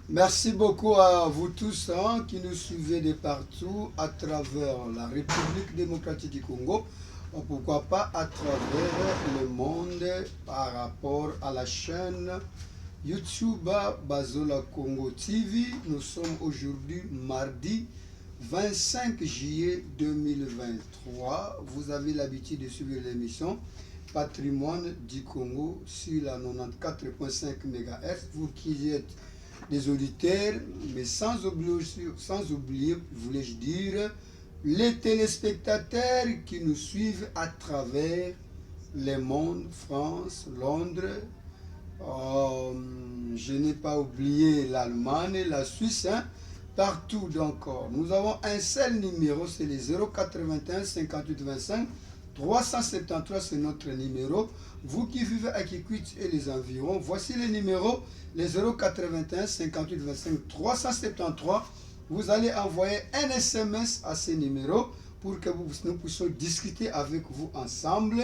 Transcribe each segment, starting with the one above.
Merci beaucoup à vous tous qui nous suivez de partout à travers la République démocratique du Congo, pourquoi pas à travers le monde par rapport à la chaîne YouTube Bazola Congo TV. Nous sommes aujourd'hui mardi 25 juillet 2023. Vous avez l'habitude de suivre l'émission Patrimoine du Congo sur la 94.5 MHz. Vous qui êtes des auditeurs, mais sans oublier, voulais-je dire, les téléspectateurs qui nous suivent à travers le monde, France, Londres, je n'ai pas oublié l'Allemagne, la Suisse, partout. Donc, nous avons un seul numéro, c'est les 081 58 25 373, c'est notre numéro. Vous qui vivez à Kikwit et les environs, voici les numéros, les 081 58 25 373. Vous allez envoyer un SMS à ces numéros pour que nous puissions discuter avec vous ensemble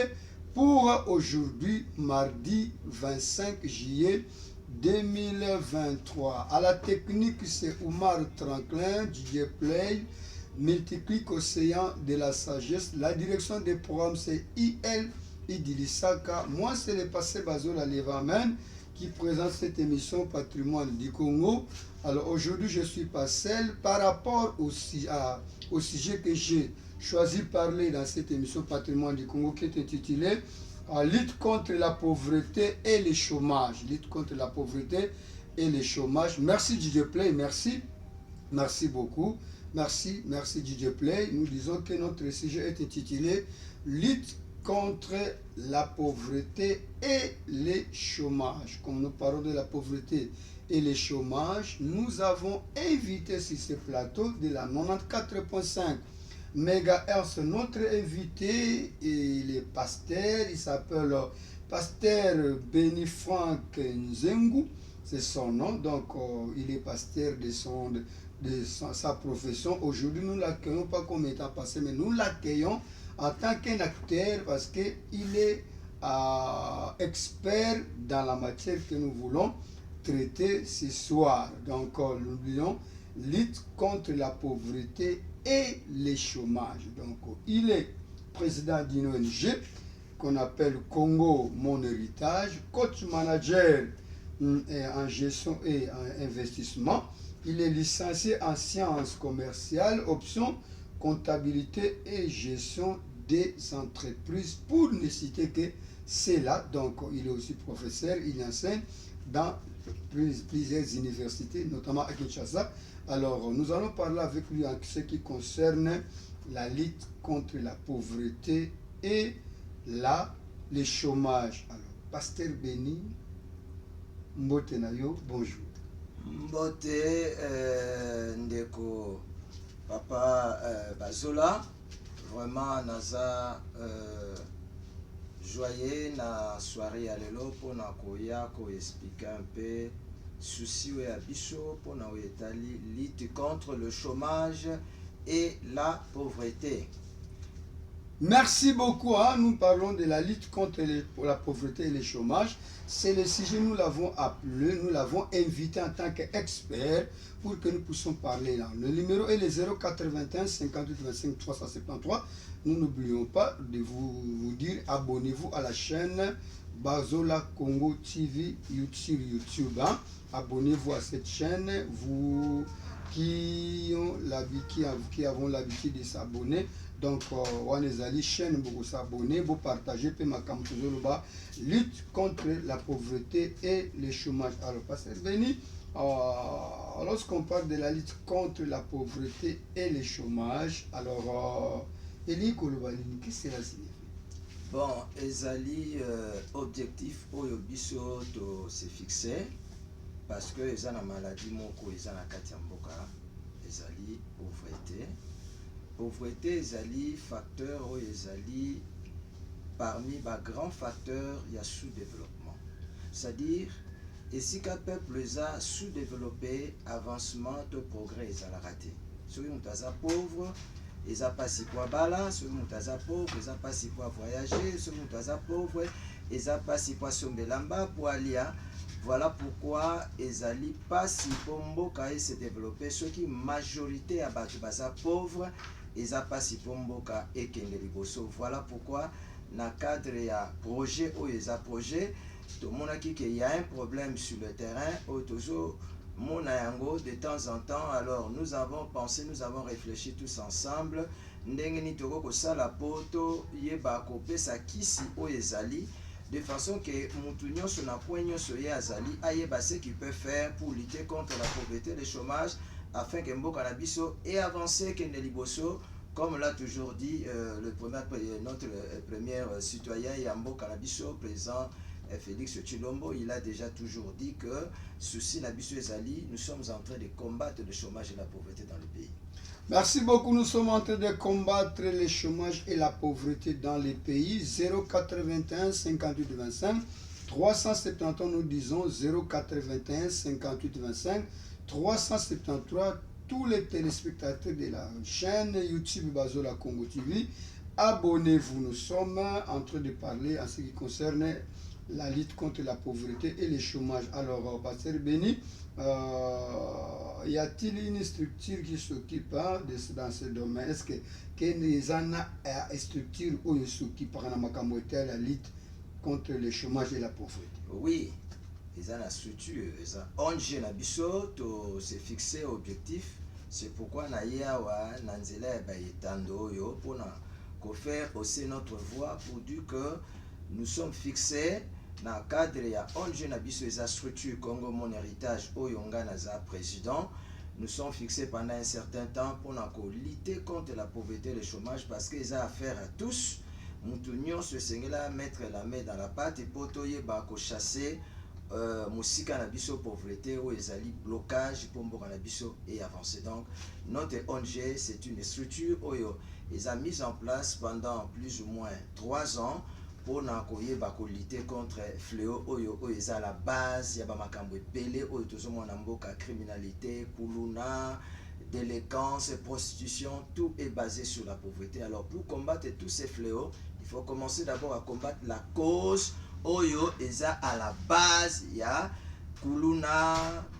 pour aujourd'hui, mardi 25 juillet 2023. À la technique, c'est Oumar Tranklin, DJ Play, Multiclic Océan de la Sagesse. La direction des programmes, c'est IL Idilisaka. Moi, c'est le passé Bazola Levamen qui présente cette émission Patrimoine du Congo. Alors aujourd'hui, je suis pas seul par rapport au sujet que j'ai choisi de parler dans cette émission Patrimoine du Congo qui est intitulée Lutte contre la pauvreté et le chômage. Lutte contre la pauvreté et le chômage. Merci DJ Play, merci. Merci beaucoup. Merci DJ Play. Nous disons que notre sujet est intitulé Lutte contre la pauvreté et le chômage. Comme nous parlons de la pauvreté et le chômage, nous avons invité sur ce plateau de la 94.5 MHz notre invité, il est pasteur, il s'appelle pasteur Beni Frank Nzengu, c'est son nom, donc il est pasteur de sa profession. Aujourd'hui, nous ne l'accueillons pas comme étant passé, mais nous l'accueillons en tant qu'un acteur parce qu'il est expert dans la matière que nous voulons traiter ce soir. Donc, n'oublions, lutte contre la pauvreté et le chômage. Donc, il est président d'une ONG qu'on appelle Congo Mon Héritage, coach manager en gestion et en investissement. Il est licencié en sciences commerciales, option comptabilité et gestion des entreprises, pour ne citer que c'est là. Donc, il est aussi professeur, il enseigne dans plusieurs universités, notamment à Kinshasa. Alors, nous allons parler avec lui en ce qui concerne la lutte contre la pauvreté et le chômage. Alors, Pasteur Beni, Mbote Nayo, bonjour. Mbote Ndeko Papa Bazola, vraiment naza joyeux na soirée à l'élo pour na koya ko expliquer un peu souci ou abisso pour na etali lutte contre le chômage et la pauvreté. Merci beaucoup. Nous parlons de la lutte contre la pauvreté et le chômage. C'est le sujet, nous l'avons appelé, nous l'avons invité en tant qu'expert pour que nous puissions parler là. Le numéro est le 081 58 25 373. Nous n'oublions pas de vous dire, abonnez-vous à la chaîne Bazola Congo TV sur YouTube. Abonnez-vous à cette chaîne, vous qui avons l'habitude de s'abonner. Donc, on est allé chaîne pour s'abonner, pour partager, pour lutte contre la pauvreté et le chômage. Alors, Pasteur Beni, lorsqu'on parle de la lutte contre la pauvreté et le chômage, alors, Eli Kolobalini, qu'est-ce que cela signifie? Bon, ezali objectif oyo biso to se fixé parce que eza na maladie moko eza na kati ya mboka ezali pauvreté. Pauvreté ezali facteur oyo ezali parmi ba grands facteurs ya sous-développement. C'est-à-dire esika peuple eza sous-développé, avancement to progrès ezalaka te. Soki moto aza pauvre eza pasi po bala, soki moto aza pauvre eza pasi po voyager, soki moto aza pauvre eza pasi po sombela mba po alia Voilà pourquoi ezali pasi pomboka et se développer ce qui majorité à batu baza pauvre eza pasi pomboka et kende liboso. Voilà pourquoi na cadre ya projet ou eza projet to monaki que y a un problème sur le terrain au tozo mona yango de temps en temps. Alors nous avons pensé, nous avons réfléchi tous ensemble ndenge ni toko kosala poto yeba kopesa kisi o ezali de façon que mutu nyonso na point nyonso ye azali ayeba ce qu'il peut faire pour lutter contre la pauvreté, le chômage, afin que mboka na biso et avancer kende liboso. Comme l'a toujours dit notre premier citoyen Yambo Kanabiso, président Félix Chilombo, il a déjà toujours dit que souci Nabiso Ezali, nous sommes en train de combattre le chômage et la pauvreté dans le pays. Merci beaucoup. Nous sommes en train de combattre le chômage et la pauvreté dans les pays. 081 58 25 371, nous disons 081 58 25 373. Tous les téléspectateurs de la chaîne YouTube Bazola Congo TV, abonnez-vous. Nous sommes en train de parler en ce qui concerne la lutte contre la pauvreté et le chômage. Alors, Pasteur Béni, y a-t-il une structure qui s'occupe dans ce domaine? Est-ce que les a une structure où s'occupe par la lutte contre le chômage et la pauvreté? Oui, ils ont la structure, ils ont ONG Nabiso, to se fixer objectif. C'est pourquoi Nayawa, Nanzela et Bayetando, pour faire aussi notre voix pour dire que nous sommes fixés dans le cadre de ONG Nabiso et sa structure Congo Mon Héritage, Oyonga Naza président. Nous sommes fixés pendant un certain temps pour lutter contre la pauvreté et le chômage parce qu'ils ont affaire à tous. Nous se sengela mettre la main dans la pâte et pour chasser musika na biso pauvreté ou ezali blocage pour mboka na biso et avancer. Donc notre ONG c'est une structure oyo a mise en place pendant plus ou moins 3 ans pour lutter contre fléau oyo eza la base ya ba makambo epele oyo tozomona mboka, criminalité, kuluna, délinquance, prostitution, tout est basé sur la pauvreté. Alors pour combattre tous ces fléaux, il faut commencer d'abord à combattre la cause oyo eza à la base ya kuluna,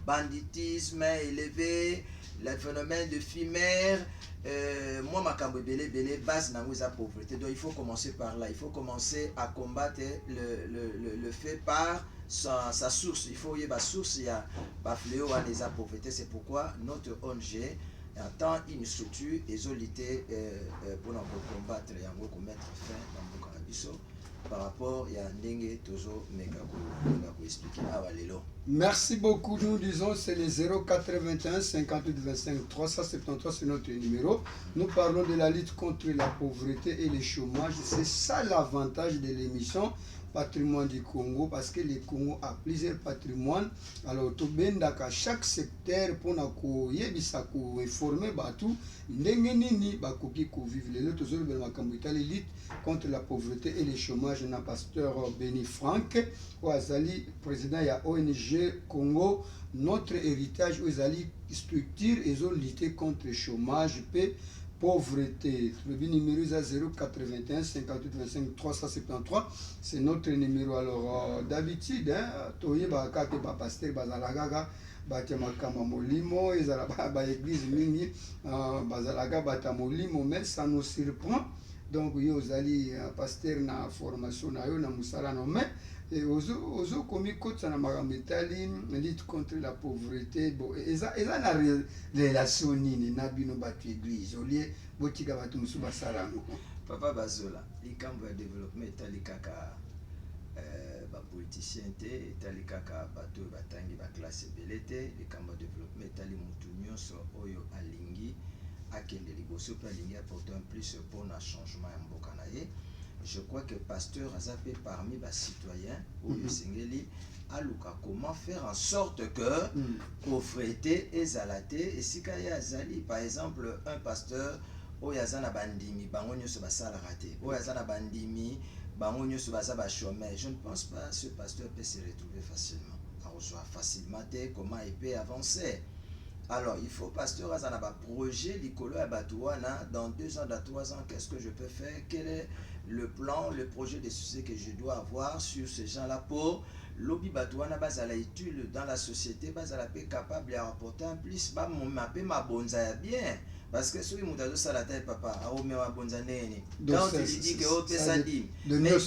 banditisme élevé, le phénomène de fumeur, moi makambo belé base nango eza pauvreté. Donc il faut commencer par là, il faut commencer à combattre le fait par sa source. Il faut y avoir source ya ba fléau à les pauvreté. C'est pourquoi notre ONG attend une structure isolité pour combattre yango, pour mettre fin dans mboka na biso par rapport à ndenge tozo meka ko expliquer awa lelo. Merci beaucoup. Nous disons c'est le 081 58 25 373, c'est notre numéro. Nous parlons de la lutte contre la pauvreté et le chômage. C'est ça l'avantage de l'émission Patrimoine du Congo, parce que le Congo a plusieurs patrimoines. Alors tout bendaka chaque secteur pour informer batou ndenge nini bakoki ko vivre les autres zones de la lutte contre la pauvreté et le chômage. Na pasteur Béni Frank Ouazali, président ya ONG Congo Notre Héritage, Ouazali structure et lutter contre le chômage et pauvreté. Le numéro est 081 58 25 373. C'est notre numéro. Alors d'habitude, toye ba kake ba pasteur bazalaga batemaka molimo ezala ba église mingi bazalaga batamolimo, mais ça nous surprend. Donc yo zali pasteur na formation na yo na musala no, mais et ozo komi kotsa na magametali lutte contre la pauvreté. Bon eza na relation nini na bino batu église olie botika batu musu basala no? Papa Bazola likambo ya développement etali kaka ba politicien te, etali kaka bato batangi ba classe ebele te. Likambo ya développement etali mutu nyonso oyo alingi akende liboso pe alingi apporter un plus pour na changement ya mboka na ye. Je crois que pasteur Azapé parmi les citoyens ou le Sengeli a comment faire en sorte que pauvreté est zalaté et si kaya azali par exemple un pasteur ou yazana bandimi bangonyo se basala raté ou yazana bandimi bangonyo se basaba chômeur, je ne pense pas ce pasteur peut se retrouver facilement à rejoindre facilement comment il peut avancer. Alors, il faut, pasteur, à un projet, l'icolo à Batouana, dans 2 ans, dans 3 ans, qu'est-ce que je peux faire? Quel est le plan, le projet de succès que je dois avoir sur ces gens-là pour lobi batouana bazala utile dans la société, bazala pe capable à apporter en plus, ba mapé ma bonza ya bien. Parce que si vous avez ça la tête, papa, quand tu lui dis que oh, ça dit, mais non,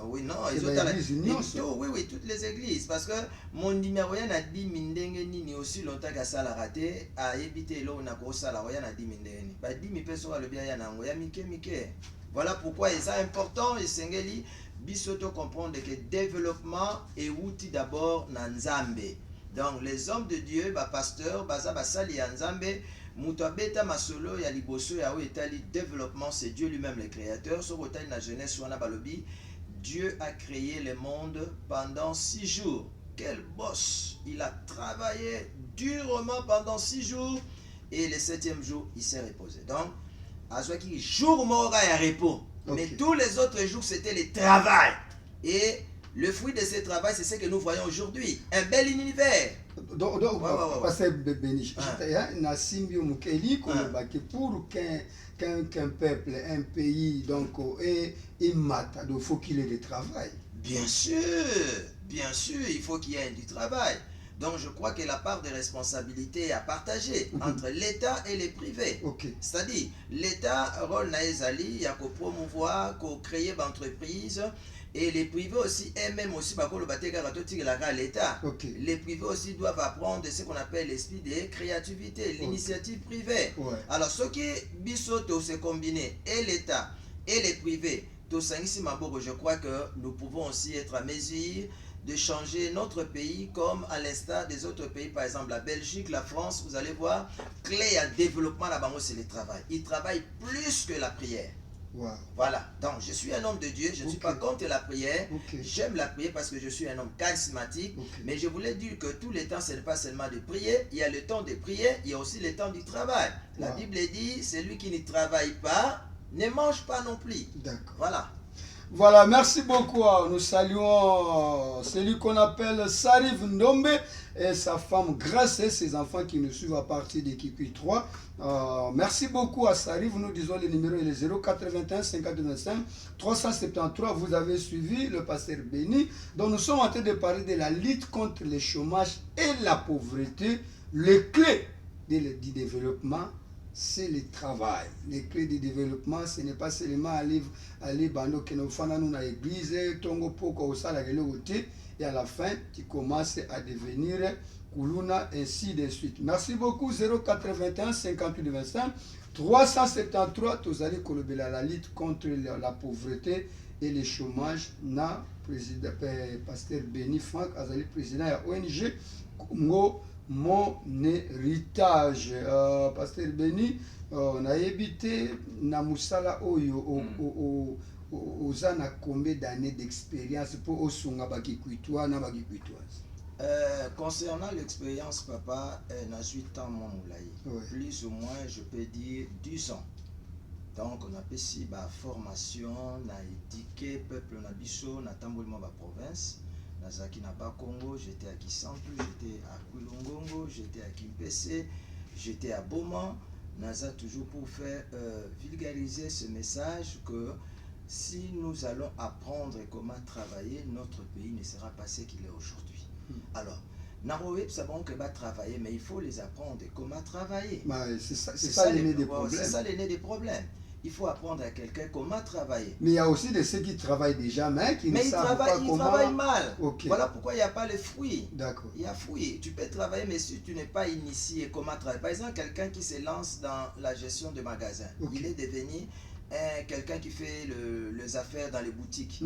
oui, non, ils ont oui, oui, toutes les églises. Parce que mon numéro a dit mindenge ni aussi longtemps que ça l'a raté, à éviter l'eau n'a pas ça la roya n'a dit mindenge. Bah, dit mi personne le bien yana ngoya mike. Voilà pourquoi c'est important et sengeli bisoto comprendre que développement est outil d'abord nanzambe. Donc les hommes de Dieu, bah pasteur, baza basali ya nzambe, muto abeta masolo ya liboso ya etali développement, c'est Dieu lui-même le créateur. Sur otali na jeunesse wana balobi, Dieu a créé le monde pendant 6 jours. Quel boss! Il a travaillé durement pendant 6 jours et le 7e jour, il s'est reposé. Donc, azwaki jour mora ya repos. Okay. Mais tous les autres jours, c'était le travail. Et le fruit de ce travail, c'est ce que nous voyons aujourd'hui. Un bel univers. Donc, parce que Béni, pour qu'un peuple, un pays, donc, ait une mata, il faut qu'il ait du travail. Bien sûr, il faut qu'il y ait du travail. Donc je crois que la part de responsabilité est à partager entre l'État et les privés. Okay. C'est-à-dire, l'État, rôle naezali, il y a qu'au promouvoir, qu'au créer d'entreprises, et les privés aussi, eux-mêmes aussi, l'État. Okay. Les privés aussi doivent apprendre ce qu'on appelle l'esprit de créativité, l'initiative privée. Ouais. Alors, ce qui bisoto se combiner, et l'État et les privés, je crois que nous pouvons aussi être à mesure de changer notre pays comme à l'instar des autres pays, par exemple la Belgique, la France. Vous allez voir, clé à développement là-bas, c'est le travail. Ils travaillent plus que la prière. Wow. Voilà, donc je suis un homme de Dieu, je ne suis pas contre la prière, j'aime la prière parce que je suis un homme charismatique, mais je voulais dire que tout le temps, ce n'est pas seulement de prier, il y a le temps de prier, il y a aussi le temps du travail. La Bible dit, celui qui ne travaille pas, ne mange pas non plus. D'accord. Voilà. Voilà, merci beaucoup. Nous saluons celui qu'on appelle Sariv Ndombe et sa femme Grace et ses enfants qui nous suivent à partir d'équipe 3. Merci beaucoup à Sariv. Nous disons le numéro est le 081 5025 373. Vous avez suivi le pasteur Béni. Donc nous sommes en train de parler de la lutte contre le chômage et la pauvreté. Les clés du développement, c'est le travail. Les clés du développement, ce n'est pas seulement aller bando que nous faisons dans l'église, tongo poko au sala et à la fin, tu commences à devenir Kuluna, ainsi de suite. Merci beaucoup. 081 58 25 373. Tous allez colobela la lutte contre la pauvreté et le chômage. Na président pasteur Béni Franck Azali président de ONG Congo Mon héritage. Pasteur Béni, on a évité na musala oyo ozana combien d'années d'expérience pour osunga bakikuitwa na bakikuitwazi. Concernant l'expérience, papa, n'a 8 ans mon moulaï. Plus ou moins, je peux dire 10 ans. Donc on a fait si formation, na éduqué peuple na biso na tamboulima ba province. Nazaki na Bakongo, j'étais à Kisantu, j'étais à Kulungongo, j'étais à Kimpese, j'étais à Boma. Naza toujours pour faire vulgariser ce message que si nous allons apprendre comment travailler, notre pays ne sera pas ce qu'il est aujourd'hui. Alors, Naroé, nous savons que va travailler, mais il faut les apprendre comment travailler. C'est ça l'aîné des problèmes. C'est ça l'aîné des problèmes. Il faut apprendre à quelqu'un comment travailler. Mais il y a aussi de ceux qui travaillent déjà, mais qui ne savent pas comment... ils travaillent mal. Okay. Voilà pourquoi il n'y a pas les fruits. D'accord. Il y a fruits. Tu peux travailler, mais si tu n'es pas initié comment travailler. Par exemple, quelqu'un qui se lance dans la gestion de magasins. Okay. Il est devenu quelqu'un qui fait les affaires dans les boutiques.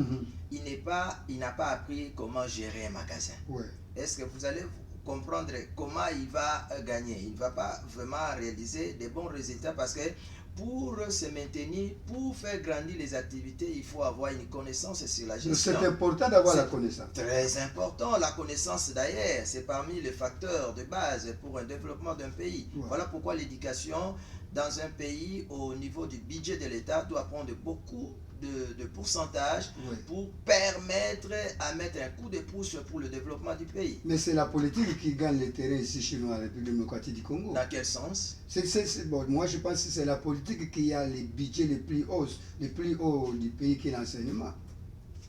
Il n'a pas appris comment gérer un magasin. Ouais. Est-ce que vous allez comprendre comment il va gagner? Il ne va pas vraiment réaliser des bons résultats parce que pour se maintenir, pour faire grandir les activités, il faut avoir une connaissance sur la gestion. C'est important d'avoir la connaissance. Très important. La connaissance d'ailleurs, c'est parmi les facteurs de base pour un développement d'un pays. Ouais. Voilà pourquoi l'éducation dans un pays, au niveau du budget de l'État, doit prendre beaucoup de pourcentage pour permettre à mettre un coup de pouce pour le développement du pays. Mais c'est la politique qui gagne le terrain ici chez nous, à la République démocratique du Congo. Dans quel sens? Bon, moi je pense que c'est la politique qui a les budgets les plus hauts du pays qui est l'enseignement.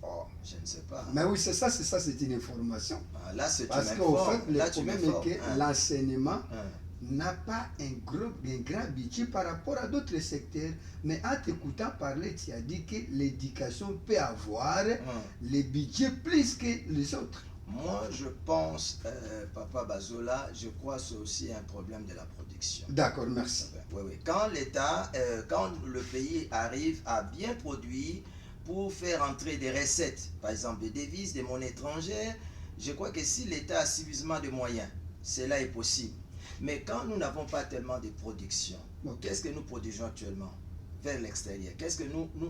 Oh, je ne sais pas. Mais oui, c'est ça, c'est une information. Ah, là, c'est Parce qu'au fait, le là, tu problème m'informes. est que l'enseignement Hein. n'a pas un grand budget par rapport à d'autres secteurs. Mais en t'écoutant parler, tu as dit que l'éducation peut avoir les budgets plus que les autres. Moi, je pense, Papa Bazola, je crois que c'est aussi un problème de la production. D'accord, merci. Oui, oui. Quand l'État, quand le pays arrive à bien produire pour faire entrer des recettes, par exemple des devises, des monnaies étrangères, je crois que si l'État a suffisamment de moyens, cela est possible. Mais quand nous n'avons pas tellement de production, qu'est-ce que nous produisons actuellement vers l'extérieur? Qu'est-ce que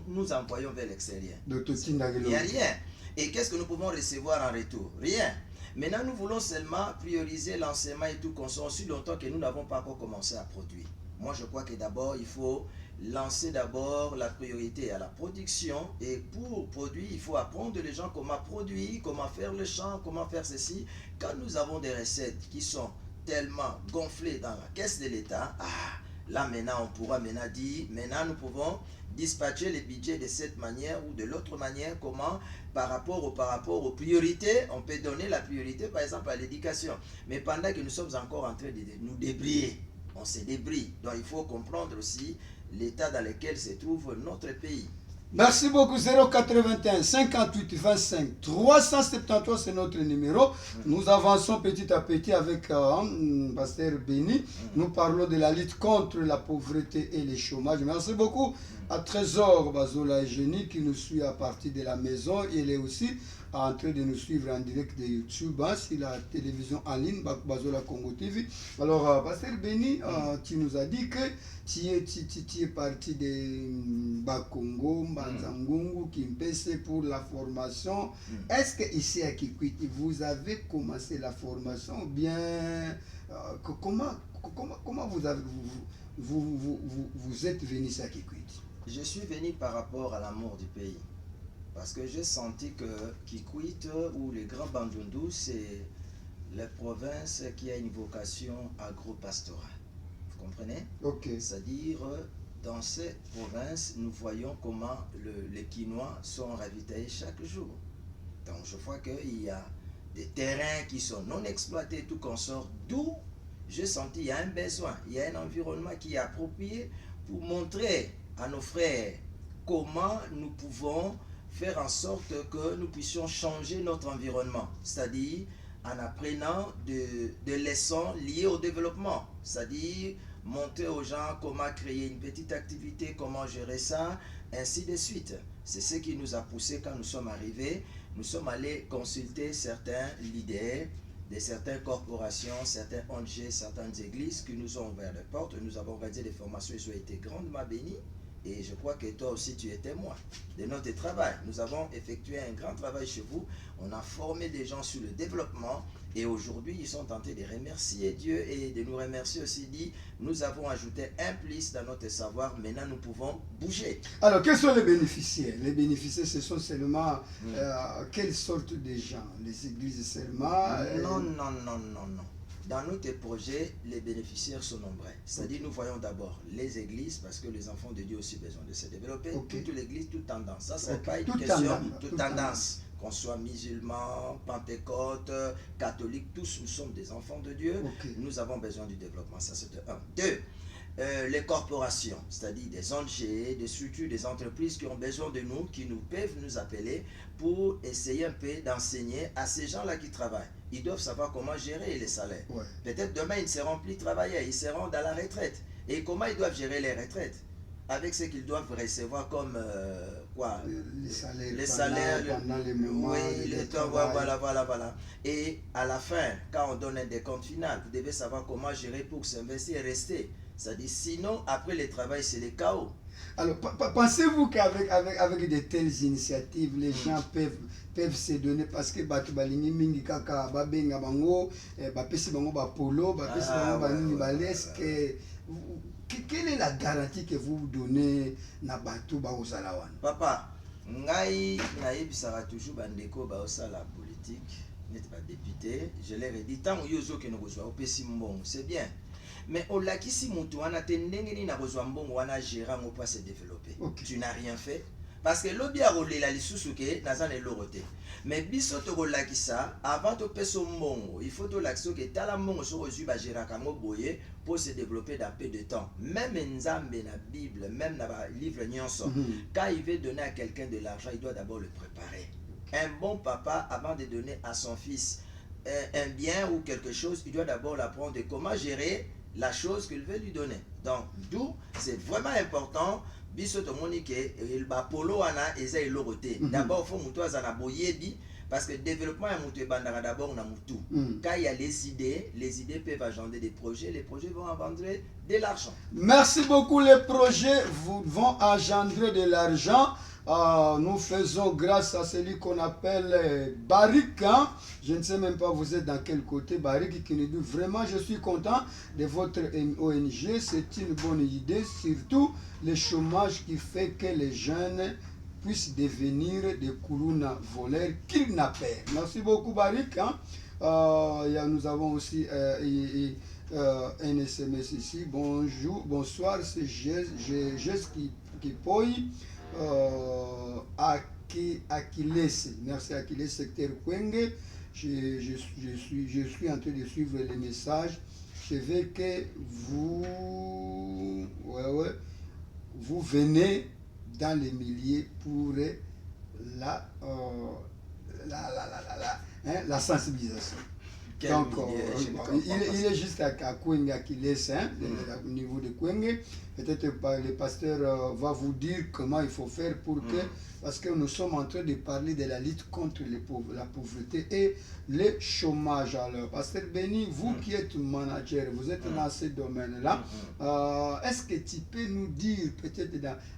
nous envoyons vers l'extérieur? Il n'y a rien. Et qu'est-ce que nous pouvons recevoir en retour? Rien. Maintenant, nous voulons seulement prioriser l'enseignement et tout, qu'on soit aussi longtemps que nous n'avons pas encore commencé à produire. Moi, je crois que d'abord, il faut lancer d'abord la priorité à la production. Et pour produire, il faut apprendre les gens comment produire, comment faire le champ, comment faire ceci. Quand nous avons des recettes qui sont tellement gonflées dans la caisse de l'État, là maintenant, on pourra maintenant dire, maintenant nous pouvons dispatcher les budgets de cette manière ou de l'autre manière, comment par rapport aux priorités, on peut donner la priorité par exemple à l'éducation. Mais pendant que nous sommes encore en train de nous débriller, on se débrouille. Donc il faut comprendre aussi l'état dans lequel se trouve notre pays. Merci beaucoup. 081 58 25 373, c'est notre numéro. Nous avançons petit à petit avec Pasteur Béni. Nous parlons de la lutte contre la pauvreté et le chômage. Merci beaucoup à Trésor Bazola Eugénie qui nous suit à partir de la maison. Il est aussi en train de nous suivre en direct de YouTube, sur la télévision en ligne, Bazola Congo TV. Alors, Pasteur Béni, tu nous as dit que tu es parti de Bakongo, Mbanzangungu, Kimpese pour la formation. Est-ce que ici à Kikwit, vous avez commencé la formation ou bien comment vous êtes venu à Kikwit? Je suis venu par rapport à l'amour du pays. Parce que j'ai senti que Kikwit ou les Grands Bandundu, c'est la province qui a une vocation agro-pastorale. Vous comprenez? Ok. C'est-à-dire, dans ces provinces, nous voyons comment les Quinois sont ravitaillés chaque jour. Donc je vois qu'il y a des terrains qui sont non exploités, tout consort, d'où j'ai senti qu'il y a un besoin, il y a un environnement qui est approprié pour montrer à nos frères comment nous pouvons faire en sorte que nous puissions changer notre environnement, c'est-à-dire en apprenant des leçons liées au développement, c'est-à-dire montrer aux gens comment créer une petite activité, comment gérer ça, ainsi de suite. C'est ce qui nous a poussé quand nous sommes arrivés. Nous sommes allés consulter certains leaders de certaines corporations, certains ONG, certaines églises qui nous ont ouvert les portes. Nous avons organisé des formations, ils ont été grandement bénis. Et je crois que toi aussi tu es témoin de notre travail. Nous avons effectué un grand travail chez vous. On a formé des gens sur le développement et aujourd'hui ils sont tentés de remercier Dieu et de nous remercier aussi dit nous avons ajouté un plus dans notre savoir. Maintenant nous pouvons bouger. Alors quels sont les bénéficiaires? Les bénéficiaires ce sont seulement quelle sorte de gens? Les églises seulement? Non. Dans notre projet, les bénéficiaires sont nombreux. C'est-à-dire, nous voyons d'abord les églises, parce que les enfants de Dieu ont aussi besoin de se développer. Okay. Toute l'église, toute tendance. Ça, ce n'est pas une question de tendance. Qu'on soit musulman, pentecôte, catholique, tous nous sommes des enfants de Dieu. Okay. Nous avons besoin du développement. Ça, c'est de un. Deux, les corporations, c'est-à-dire des ONG, des structures, des entreprises qui ont besoin de nous, qui nous peuvent nous appeler pour essayer un peu d'enseigner à ces gens-là qui travaillent. Ils doivent savoir comment gérer les salaires. Ouais. Peut-être demain, ils ne seront plus travailleurs, ils seront dans la retraite. Et comment ils doivent gérer les retraites? Avec ce qu'ils doivent recevoir comme quoi? Les salaires pendant les moments. Oui, les temps, voilà. Et à la fin, quand on donne un décompte final, vous devez savoir comment gérer pour s'investir et rester. C'est-à-dire, sinon, après le travail, c'est le chaos. Alors, pensez-vous qu'avec avec de telles initiatives, les gens peuvent se donner parce que batu balingi mingi kaka babenga bango bapesi bango bapolo bapesi bango banini baleske quelle est la garantie que vous donnez na batu baozala wana? Papa, ngai nayebisaka toujours bandeko baosala politique net ba député, je leur ai dit tant yozo ke nokozwa opesi mbongo, c'est bien. Mais olakisi mutu wana te ndenge ni na kozwa mbongo wana gérant ngo pas se développer. Okay. Tu n'as rien fait. Parce que lobi a rolé la lisusu ke nazan elorote. Mais biso to rolaki ça avant to peso mongo. Il faut to l'action que tala mongo so reçu ba géraka mo boye pour se développer dans peu de temps. Même nzambe na Bible, même na ba livre nyonso, quand il veut donner à quelqu'un de l'argent, il doit d'abord le préparer. Un bon papa avant de donner à son fils un bien ou quelque chose, il doit d'abord l'apprendre de comment gérer la chose qu'il veut lui donner. Donc, d'où c'est vraiment important. Biso to monique il ba polo ana eza elorote. D'abord faut muto azana boyebi parce que le développement est mutu bandara d'abord na mutu. Quand il y a les idées peuvent engendrer des projets, les projets vont engendrer de l'argent. Merci beaucoup, les projets vont engendrer de l'argent. Nous faisons grâce à celui qu'on appelle Barik. Hein? Je ne sais même pas vous êtes dans quel côté. Barik qui nous dit vraiment je suis content de votre ONG. C'est une bonne idée. Surtout le chômage qui fait que les jeunes puissent devenir des Kuruna voleurs kidnappeurs. Merci beaucoup Barik. Hein? Nous avons aussi un SMS ici. Bonjour, bonsoir, c'est Jess qui poille. Achilles, merci Achilles, secteur Kwenge. Je suis en train de suivre les messages. Je veux que vous venez dans les milliers pour la sensibilisation. Donc, il est juste à Kwenge Achilles, au niveau de Kwenge. Peut-être le pasteur va vous dire comment il faut faire pour que, parce que nous sommes en train de parler de la lutte contre la pauvreté et le chômage. Alors, pasteur Béni, vous qui êtes manager, vous êtes dans ce domaine-là, est-ce que tu peux nous dire peut-être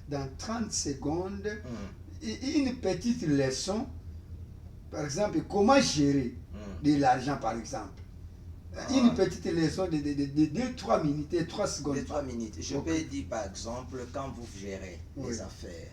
dans 30 secondes une petite leçon, par exemple, comment gérer de l'argent, par exemple? Une petite leçon de 2-3 minutes et 3 secondes. 2-3 minutes. Je peux dire par exemple, quand vous gérez les affaires,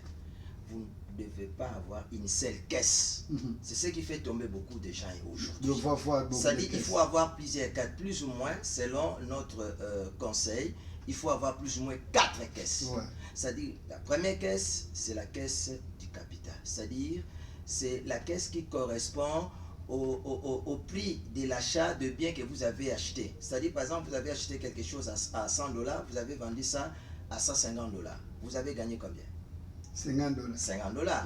vous ne devez pas avoir une seule caisse. C'est ce qui fait tomber beaucoup de gens aujourd'hui. C'est-à-dire qu'il faut avoir plusieurs caisses, plus ou moins, selon notre conseil, il faut avoir plus ou moins 4 caisses. C'est-à-dire, la première caisse, c'est la caisse du capital. C'est-à-dire, c'est la caisse qui correspond au prix de l'achat de biens que vous avez acheté. C'est-à-dire, par exemple, vous avez acheté quelque chose à $100, vous avez vendu ça à $150. Vous avez gagné combien? $50. $50.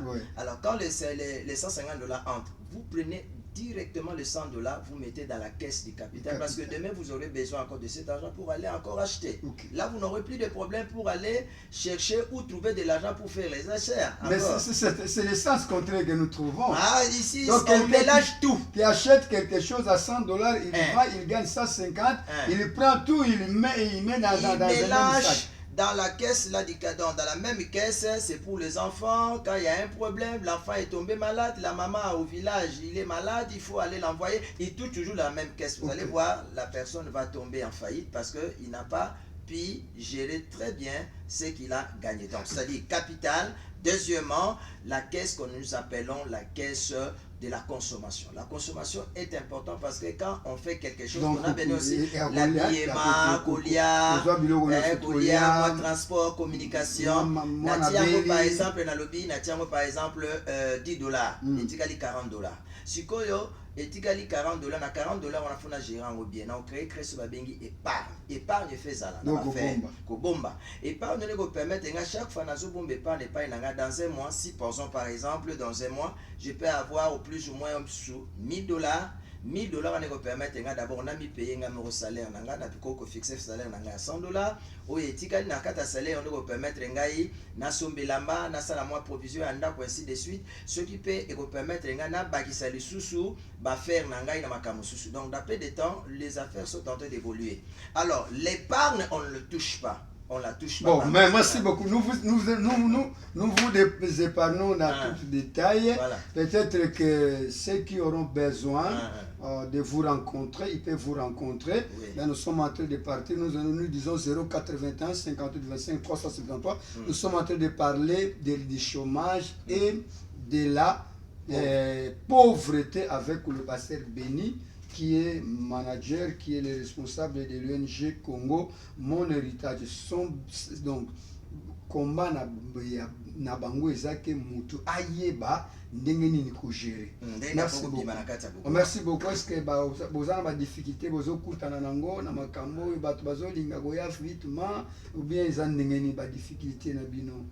Oui. Alors, quand les $150 entrent, vous prenez directement les $100, vous mettez dans la caisse du capital, parce que demain, vous aurez besoin encore de cet argent pour aller encore acheter. Là, vous n'aurez plus de problème pour aller chercher ou trouver de l'argent pour faire les achats. Mais c'est le sens contraire que nous trouvons. Ah, ici, donc, on mélange tout. Qui achète quelque chose à $100, il gagne 150, il prend tout, il met dans le même sac. Dans la caisse, là, dans la même caisse, c'est pour les enfants. Quand il y a un problème, l'enfant est tombé malade, la maman au village, il est malade, il faut aller l'envoyer. Il touche toujours la même caisse. Vous allez voir, la personne va tomber en faillite parce qu'il n'a pas pu gérer très bien ce qu'il a gagné. Donc, c'est-à-dire capital. Deuxièmement, la caisse que nous appelons la caisse de la consommation. La consommation est importante parce que quand on fait quelque chose, on a besoin aussi l'habillement, colia, transport, communication. Natiango par exemple, dans le lobby, Natiango par exemple $10, et Tigali $40. Sikoyo, et Tigali $40, na $40, on a fait un gérant ou bien, on a créé ce babengi épargne. Épargne fait ça là, Kobomba. Épargne nous permet à chaque fois dans bombe épargne dans un mois, si par exemple dans un mois, je peux avoir au plus ou moins $1000. $1000 on permettre d'abord on a mis payer un salaire nanga na piko fixer salaire nanga $100 o etika na kata salaire on permettre ngai na sombelamba na sala moi provision anda ko ainsi de suite ce qui peut et permettre nga na bakisa lisusu ba faire nanga na makamu susu. Donc d'après des temps les affaires sont en train d'évoluer. Alors l'épargne on ne le touche pas. On la touche pas. Bon, mais merci beaucoup. Nous vous épargnons dans tout détail. Voilà. Peut-être que ceux qui auront besoin de vous rencontrer, ils peuvent vous rencontrer. Oui. Là, nous sommes en train de partir. Nous disons 081 58 25 353. Nous sommes en train de parler du chômage et de la pauvreté avec le pasteur Béni, qui est manager, qui est le responsable de l'ONG Congo, Mon Héritage. Donc, combat na bango ezake mutu ayeba ndenge nini ko gérer. Merci beaucoup. Merci beaucoup. Est-ce que bozana ba difficulté bozo kutana nango na makambo bato bazolinga goya vitement ou bien eza ndenge nini ba difficulté na bino?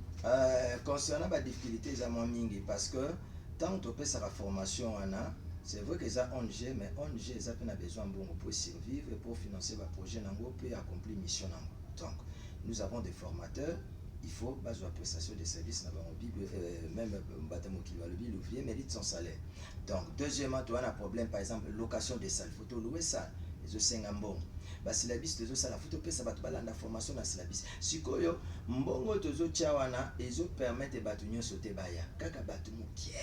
Concernant ba difficulté za mingi parce que tant on peut sa formation ana c'est vrai que ça ONG mais ONG ça a besoin pour survivre et pour financer le projet nango pour accomplir mission nango. Donc nous avons des formateurs, il faut base la prestation de services même bâtiment qui va le l'ouvrier mérite son salaire. Donc deuxièmement tu as un problème par exemple location des salles, faut louer ça les osengambon. Ba syllabus tozo sala faut pe ça bato balanda formation na syllabus. Sikoyo mbongo tozo tiawana ezo permettre bato nyonso te baya kaka bato mukie.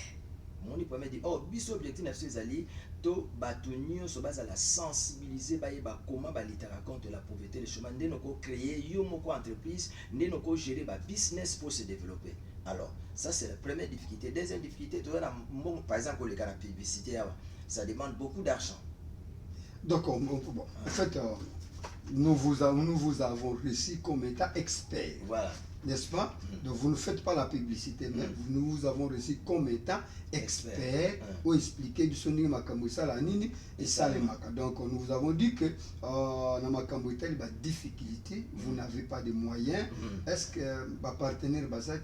Mon premier dit oh biso objectif na ezali to bato nyonso bazala sensibiliser bayeba comment ba liter raconte la pauvreté le chômage ndeno ko créer yo moko entreprise ndeno ko gérer ba business pour se développer. Alors ça c'est la première difficulté. Deuxième difficulté tu as par exemple le cas de la publicité ça demande beaucoup d'argent. Donc en fait nous vous avons reçu comme état expert. Voilà. N'est-ce pas? Donc vous ne faites pas la publicité, mais nous vous avons reçu comme étant expert pour expliquer du soni makambo la nini et ça les maka. Donc nous vous avons dit que dans makambo il y a des difficultés, vous n'avez pas de moyens. Est-ce que ma partenaire Bazak?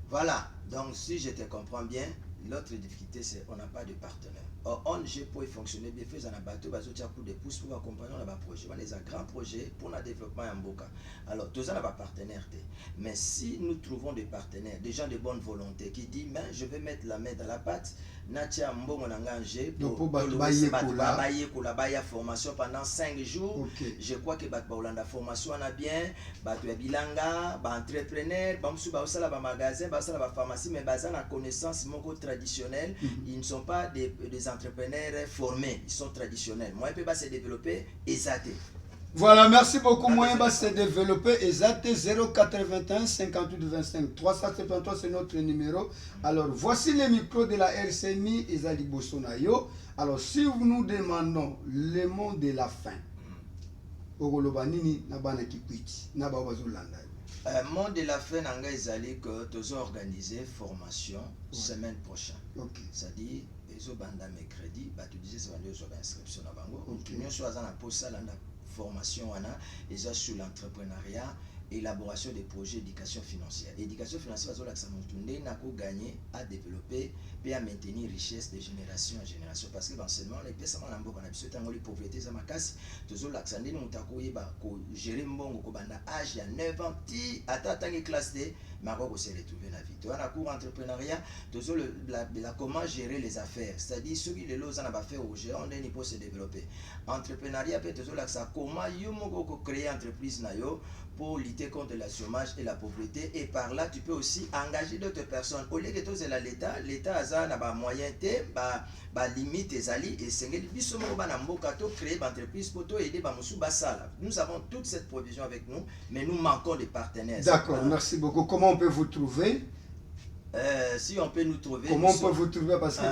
Voilà. Donc si je te comprends bien, l'autre difficulté c'est on n'a pas de partenaire. ONG pour fonctionner bien fait, on a battu un coup de pouce pour accompagner le projet. On a un grand projet pour le développement en Boka. Alors, tous on a pas partenaire. Mais si nous trouvons des partenaires, des gens de bonne volonté qui disent, mais je vais mettre la main dans la pâte, Natia Mbongo Nangangé pour la formation pendant 5 jours. Okay. Je crois que la formation on a bien, Bilanga, entrepreneur, ba magasin, ba pharmacie, mais basé la connaissance moko traditionnelle, ils ne sont pas des entrepreneurs formés, ils sont traditionnels. Moi, je peux se développer ESAT. Voilà, merci beaucoup. Moi, je peux se développer ESAT 081 58 25 373, c'est notre numéro. Alors, voici le micro de la RCMI Ezali Bosonayo. Alors, si nous demandons le mot de la fin, Ogolobanini Nabana Kikwiti, Nabawazulanda. Mot de la fin, Nanga Ezali que nous avons organisé formation semaine prochaine. Okay. C'est-à-dire, banda mercredi tu disais c'est une inscription na bango nous sommes en poste la formation wana eza sur l'entrepreneuriat, élaboration des projets d'éducation financière. Éducation financière va ça monter na ko gagner à développer et à maintenir richesse de génération en génération parce que l'enseignement les personnes na mboka na biso tango les pauvreté za makasi tozo l'accender mutako yeba ko gérer mbongo ko banda âge ya 9 ans ti ata tangi classe D Maroc se retrouver la vie. Tu as un cours entrepreneuriat, tu as comment gérer les affaires. C'est-à-dire, ceux qui les lots en affaires au géant, on peut se développer. Entrepreneuriat, tu as comment créer une entreprise pour lutter contre le chômage et la pauvreté. Et par là, tu peux aussi engager d'autres personnes. Au lieu de tout l'État, l'État a des moyens, limite les alliés et c'est créer une entreprise pour aider nous avons toute cette provision avec nous, mais nous manquons de partenaires. D'accord, merci beaucoup. Comment on peut vous trouver? Si on peut nous trouver. Comment on peut vous trouver parce que on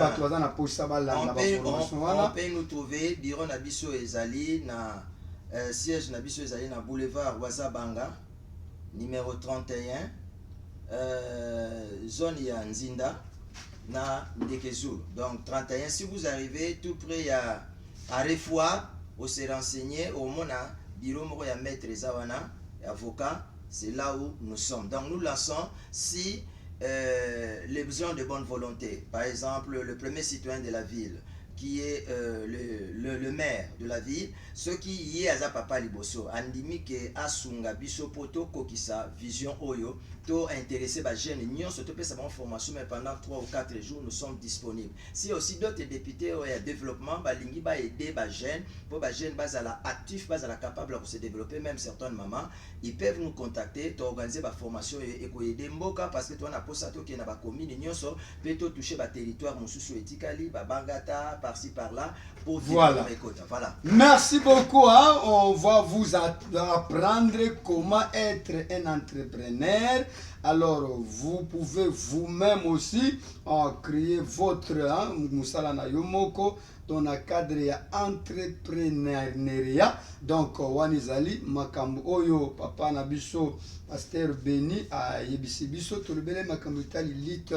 peut nous trouver bureau Nabiso Ezali na siège Nabiso Ezali na boulevard Wazabanga numéro 31 zone ya Nzinda na Ndekezou. Donc 31 si vous arrivez tout près à Refoua, on se renseigner au mona bureau moko ya maître Zawana avocat. C'est là où nous sommes. Donc nous lançons si les besoins de bonne volonté, par exemple le premier citoyen de la ville, qui est le maire de la ville, ce qui y est à Papa Liboso, andimi ke asunga biso poto kokisa vision oyo, to intéressé ba jeune union, surtout peut savoir formation, mais pendant 3 ou 4 jours nous sommes disponibles. Si aussi d'autres députés au développement, ba lingi ba aider ba jeune, pour ba jeune bazala actif, bazala capable de se développer, même certaines mamans, ils peuvent nous contacter, to organiser ba formation et ko aider mboka parce que toi na posa to ki na ba commune nyonso, peut to toucher ba territoire mususu etikali, ba bangata par-ci par-là pour voilà. Voilà. Merci beaucoup. Hein? On va vous apprendre comment être un entrepreneur. Alors, vous pouvez vous-même aussi créer votre Musala na Yomoko. surtout na cadre ya entrepreneuriat. Donc wanizali makambo oyo papa na biso pasteur Beni a yebisi biso tolobele makambo itali lutte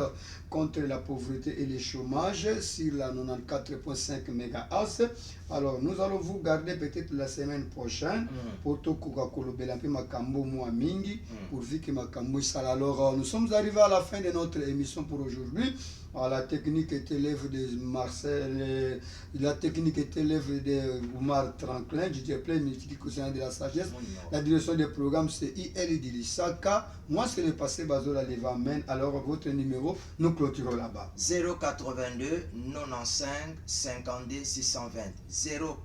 contre la pauvreté et le chômage sur la 94.5 MHz. Alors nous allons vous garder peut-être la semaine prochaine pour tokoka kolobela pe makambo mwa mingi pourvu que makambo sala. Alors nous sommes arrivés à la fin de notre émission pour aujourd'hui. La technique était l'œuvre de Marcel, la technique était l'œuvre de Oumar Tranklin, DJ Play, multiplique de la sagesse. La direction des programmes c'est IL Idilisaka. Moi c'est le passé Bazola Levamen. Alors votre numéro, nous clôturons là-bas. 082 95 52 620.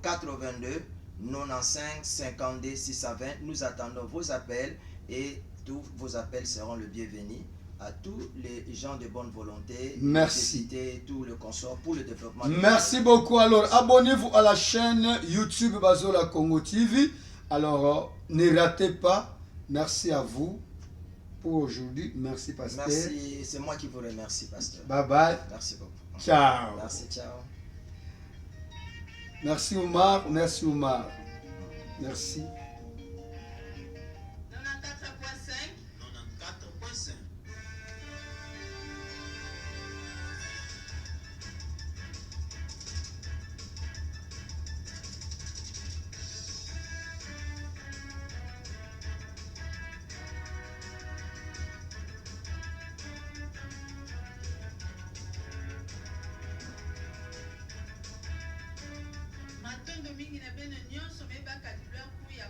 082 95 52 620. Nous attendons vos appels et tous vos appels seront le bienvenu. À tous les gens de bonne volonté, merci, tout le consort pour le développement. Merci beaucoup. Alors, abonnez-vous à la chaîne YouTube Bazola Congo TV. Alors, ne ratez pas. Merci à vous pour aujourd'hui. Merci, pasteur. Merci, c'est moi qui vous remercie, pasteur. Bye bye. Merci beaucoup. Ciao. Merci, ciao. Merci Omar. Merci Omar. Merci. 94.5. Matondo mingi na beno nyonso mebaka douleur kuya